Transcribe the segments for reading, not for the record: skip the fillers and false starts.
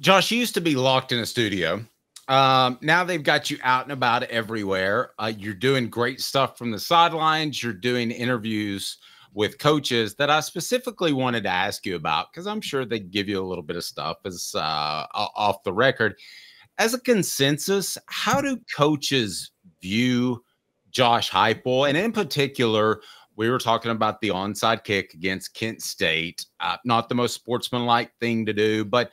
Josh, you used to be locked in a studio. Now they've got you out and about everywhere. You're doing great stuff from the sidelines. You're doing interviews with coaches that I specifically wanted to ask you about because I'm sure they give you a little bit of stuff as off the record. As a consensus, how do coaches view Josh Heupel? And in particular, we were talking about the onside kick against Kent State. Not the most sportsmanlike thing to do, but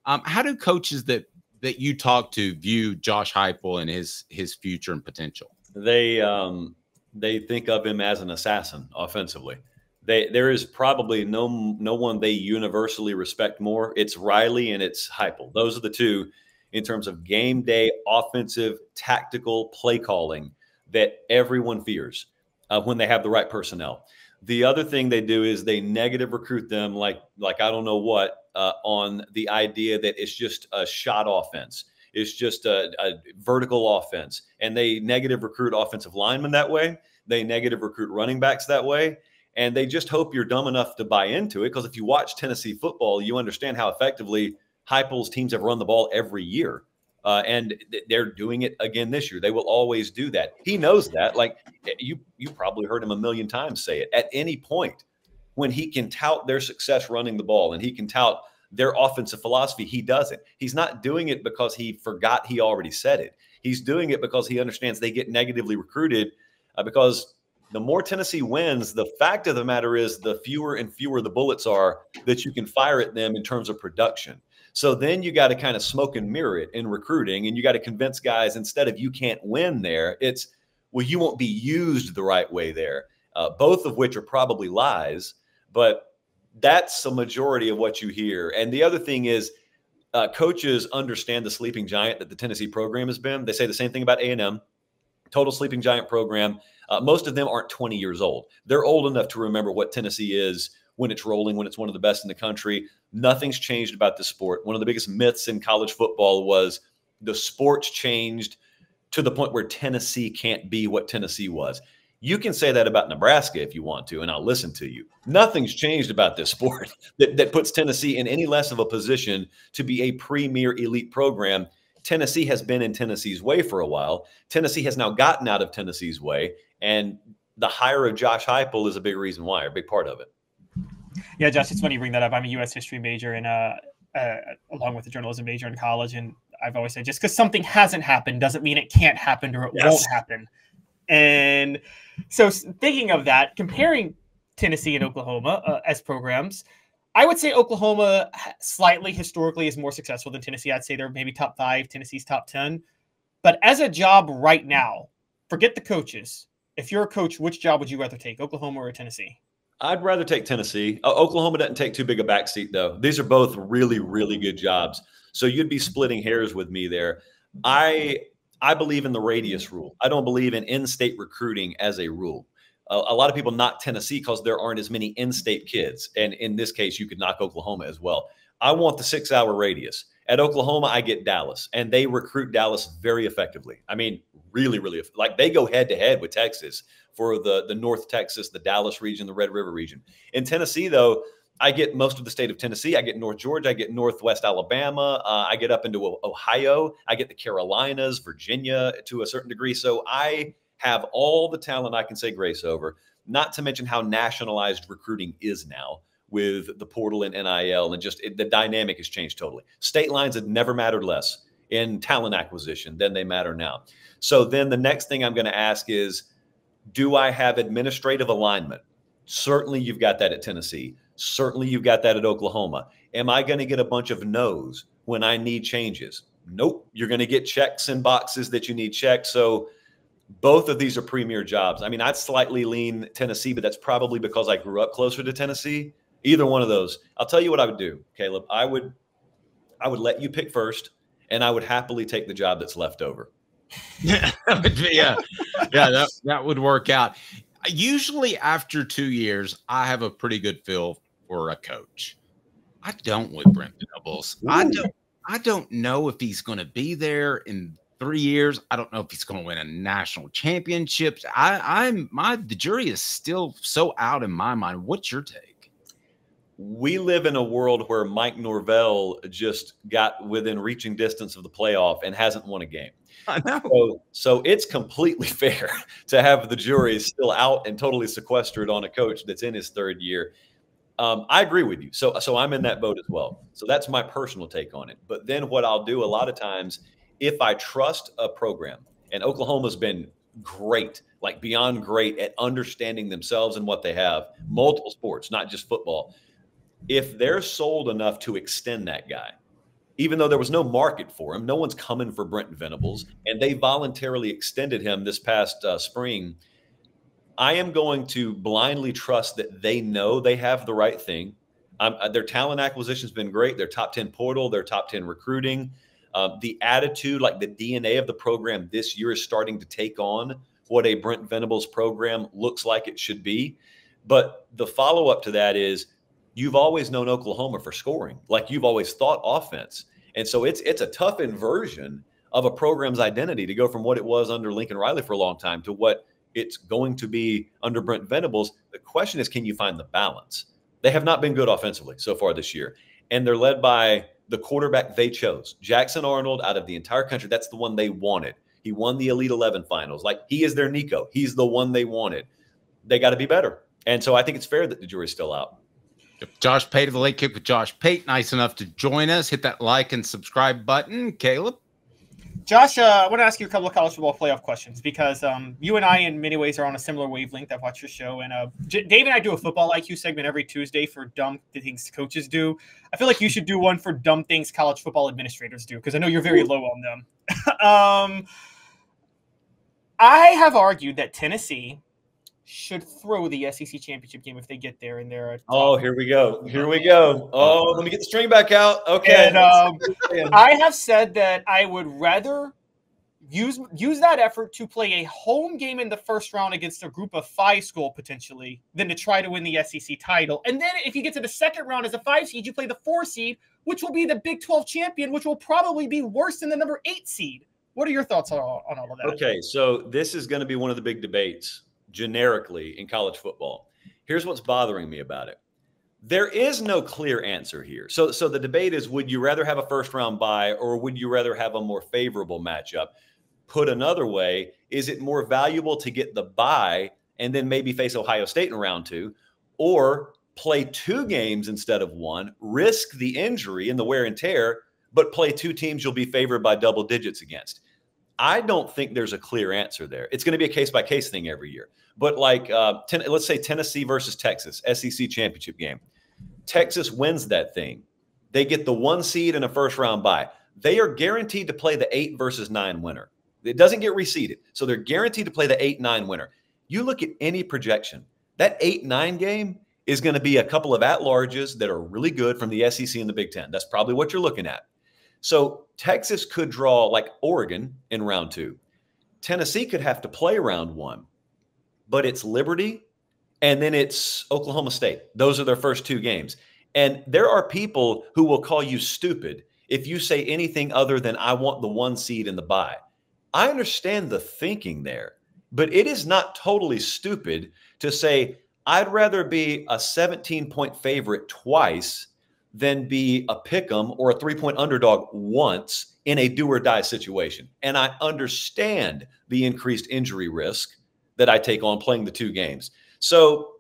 how do coaches that you talk to view Josh Heupel and his future and potential? They think of him as an assassin offensively. There is probably no one they universally respect more. It's Riley and it's Heupel. Those are the two in terms of game day offensive tactical play calling that everyone fears when they have the right personnel. The other thing they do is they negative recruit them like I don't know what on the idea that it's just a shot offense. It's just a vertical offense. And they negative recruit offensive linemen that way. They negative recruit running backs that way. And they just hope you're dumb enough to buy into it. Because if you watch Tennessee football, you understand how effectively Heupel's teams have run the ball every year. And they're doing it again this year. They will always do that. He knows that. Like you probably heard him a million times say it. At any point when he can tout their success running the ball and he can tout their offensive philosophy, he does it. He's not doing it because he forgot he already said it. He's doing it because he understands they get negatively recruited because the more Tennessee wins, the fact of the matter is the fewer and fewer the bullets are that you can fire at them in terms of production. So then you got to kind of smoke and mirror it in recruiting, and you got to convince guys instead of you can't win there, it's, well, you won't be used the right way there, both of which are probably lies, but that's a majority of what you hear. And the other thing is coaches understand the sleeping giant that the Tennessee program has been. They say the same thing about A&M, total sleeping giant program. Most of them aren't 20 years old. They're old enough to remember what Tennessee is when it's rolling, when it's one of the best in the country. Nothing's changed about the sport. One of the biggest myths in college football was the sport's changed to the point where Tennessee can't be what Tennessee was. You can say that about Nebraska if you want to, and I'll listen to you. Nothing's changed about this sport that puts Tennessee in any less of a position to be a premier elite program. Tennessee has been in Tennessee's way for a while. Tennessee has now gotten out of Tennessee's way, and the hire of Josh Heupel is a big reason why, or a big part of it. Yeah, Josh, it's funny you bring that up. I'm a U.S. history major and along with a journalism major in college, and I've always said just because something hasn't happened doesn't mean it can't happen or it won't happen. And so thinking of that, comparing Tennessee and Oklahoma as programs, I would say Oklahoma slightly historically is more successful than Tennessee. I'd say they're maybe top 5, Tennessee's top 10. But as a job right now, forget the coaches. If you're a coach, which job would you rather take, Oklahoma or Tennessee? I'd rather take Tennessee. Oklahoma doesn't take too big a backseat, though. These are both really, really good jobs. So you'd be splitting hairs with me there. I believe in the radius rule. I don't believe in in-state recruiting as a rule. A lot of people knock Tennessee because there aren't as many in-state kids. And in this case, you could knock Oklahoma as well. I want the 6-hour radius. At Oklahoma, I get Dallas, and they recruit Dallas very effectively. I mean, really, really, like they go head-to-head with Texas for the North Texas, the Dallas region, the Red River region. In Tennessee, though, I get most of the state of Tennessee. I get North Georgia. I get Northwest Alabama. I get up into Ohio. I get the Carolinas, Virginia to a certain degree. So I have all the talent I can say grace over, not to mention how nationalized recruiting is now with the portal and NIL, and just the dynamic has changed totally. State lines have never mattered less in talent acquisition than they matter now. So then the next thing I'm going to ask is, do I have administrative alignment? Certainly you've got that at Tennessee. Certainly you've got that at Oklahoma. Am I going to get a bunch of no's when I need changes? Nope. You're going to get checks and boxes that you need checked. So both of these are premier jobs. I mean, I'd slightly lean Tennessee, but that's probably because I grew up closer to Tennessee. Either one of those. I'll tell you what I would do, Caleb. I would let you pick first, and I would happily take the job that's left over. Yeah, that would work out. Usually after 2 years, I have a pretty good feel for a coach. I don't with Brent Venables. I don't know if he's going to be there in 3 years. I don't know if he's going to win a national championship. The jury is still so out in my mind. What's your take? we live in a world where Mike Norvell just got within reaching distance of the playoff and hasn't won a game. I know. So it's completely fair to have the jury still out and totally sequestered on a coach that's in his third year. I agree with you. So I'm in that boat as well. So that's my personal take on it. But then what I'll do a lot of times, if I trust a program, and Oklahoma's been great, like beyond great at understanding themselves and what they have, multiple sports, not just football. If they're sold enough to extend that guy, even though there was no market for him, no one's coming for Brent Venables, and they voluntarily extended him this past spring, I am going to blindly trust that they know they have the right thing. Their talent acquisition has been great. Their top 10 portal, their top 10 recruiting. The attitude, like the DNA of the program this year is starting to take on what a Brent Venables program looks like it should be. But the follow-up to that is you've always known Oklahoma for scoring. Like you've always thought offense. And so it's a tough inversion of a program's identity to go from what it was under Lincoln Riley for a long time to what it's going to be under Brent Venables. The question is, can you find the balance? They have not been good offensively so far this year. And they're led by the quarterback they chose, Jackson Arnold, out of the entire country. That's the one they wanted. He won the Elite 11 finals. Like he is their Nico. He's the one they wanted. They got to be better. And so I think it's fair that the jury's still out. Josh Pate of the Late Kick with Josh Pate, nice enough to join us. Hit that like and subscribe button. Caleb? Josh, I want to ask you a couple of college football playoff questions because you and I, in many ways, are on a similar wavelength. I've watched your show, and Dave and I do a football IQ segment every Tuesday for dumb things coaches do. I feel like you should do one for dumb things college football administrators do because I know you're very low on them. I have argued that Tennessee should throw the SEC championship game if they get there, and they're here we go. Here we go. Oh, let me get the string back out. Okay. And, I have said that I would rather use that effort to play a home game in the first round against a group of 5 school potentially than to try to win the SEC title. And then if you get to the second round as a 5 seed, you play the 4 seed, which will be the Big 12 champion, which will probably be worse than the number 8 seed. What are your thoughts on all of that? Okay, so this is going to be one of the big debates generically in college football. Here's what's bothering me about it. There is no clear answer here. So the debate is, would you rather have a first round bye or would you rather have a more favorable matchup? Put another way, is it more valuable to get the bye and then maybe face Ohio State in round 2, or play 2 games instead of 1, risk the injury and the wear and tear, but play 2 teams you'll be favored by double digits against? I don't think there's a clear answer there. It's going to be a case-by-case thing every year. But like, let's say Tennessee versus Texas, SEC championship game. Texas wins that thing. They get the 1 seed and a first-round bye. They are guaranteed to play the 8 versus 9 winner. It doesn't get reseeded. So they're guaranteed to play the 8-9 winner. You look at any projection, that 8-9 game is going to be a couple of at-larges that are really good from the SEC and the Big Ten. That's probably what you're looking at. So Texas could draw like Oregon in round 2. Tennessee could have to play round 1, but it's Liberty and then it's Oklahoma State. Those are their first 2 games. And there are people who will call you stupid if you say anything other than I want the 1 seed in the bye. I understand the thinking there, but it is not totally stupid to say I'd rather be a 17-point favorite twice than be a pick'em or a 3-point underdog once in a do or die situation. And I understand the increased injury risk that I take on playing the 2 games. So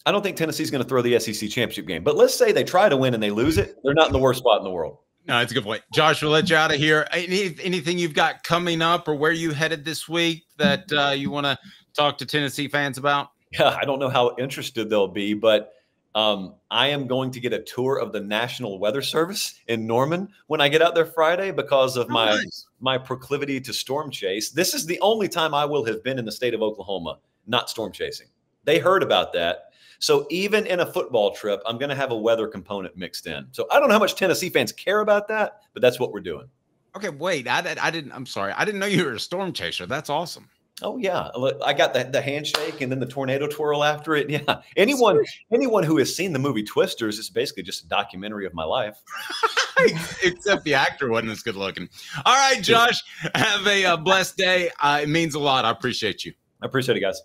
I don't think Tennessee's going to throw the SEC championship game. But let's say they try to win and they lose it. They're not in the worst spot in the world. No, it's a good point. Josh, we'll let you out of here. Anything you've got coming up or where you headed this week that you want to talk to Tennessee fans about? Yeah, I don't know how interested they'll be, but I am going to get a tour of the National Weather Service in Norman when I get out there Friday because of my proclivity to storm chase. This is the only time I will have been in the state of Oklahoma not storm chasing. They heard about that. So even in a football trip, I'm going to have a weather component mixed in. So I don't know how much Tennessee fans care about that, but that's what we're doing. Okay, wait. I'm sorry. I didn't know you were a storm chaser. That's awesome. Oh, yeah. I got the handshake and then the tornado twirl after it. Yeah. Anyone who has seen the movie Twisters, it's basically just a documentary of my life. Except the actor wasn't as good looking. All right, Josh, have a blessed day. It means a lot. I appreciate you. I appreciate it, guys.